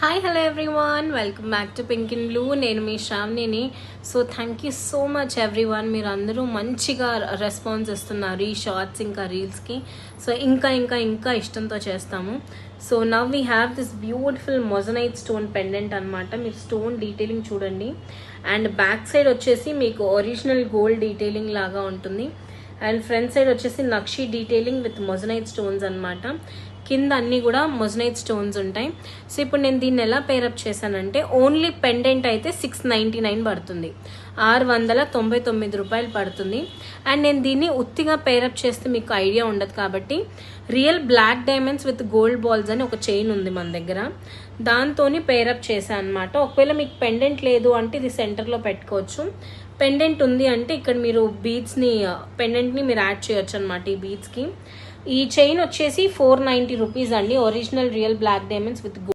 Hi hello everyone, welcome back to pink in blue. నేను మీ శ్రావణిని. So thank you so much everyone. మీరు అందరూ మంచిగా రెస్పాన్స్ ఇస్తున్నారు ఈ షార్ట్స్ ఇంకా రీల్స్కి. సో ఇంకా ఇష్టంతో చేస్తాము. So now we have this beautiful moissanite stone pendant అనమాట. మీరు స్టోన్ డీటెయిలింగ్ చూడండి. అండ్ బ్యాక్ సైడ్ వచ్చేసి మీకు ఒరిజినల్ గోల్డ్ డీటెయిలింగ్ లాగా ఉంటుంది. అండ్ ఫ్రంట్ సైడ్ వచ్చేసి నక్షి డీటెయిలింగ్ విత్ మొజనైట్ స్టోన్స్ అనమాట. కింద అన్నీ కూడా మొజనైట్ స్టోన్స్ ఉంటాయి. సో ఇప్పుడు నేను దీన్ని ఎలా పేరప్ చేశానంటే, ఓన్లీ పెండెంట్ అయితే 699 పడుతుంది, 699 రూపాయలు పడుతుంది. అండ్ నేను దీన్ని ఉత్తిగా పేరప్ చేస్తే మీకు ఐడియా ఉండదు కాబట్టి real black diamonds with gold balls అని ఒక చైన్ ఉంది మన దగ్గర, దాంతో పేరప్ చేశాను అనమాట. ఒకవేళ మీకు పెండెంట్ లేదు అంటే ఇది సెంటర్లో పెట్టుకోవచ్చు. పెండెంట్ ఉంది అంటే ఇక్కడ మీరు బీడ్స్ని పెండెంట్ని మీరు యాడ్ చేయొచ్చు అనమాట ఈ బీడ్స్కి. ఈ చైన్ వచ్చేసి 490 రూపీస్ అండి. Original real black diamonds with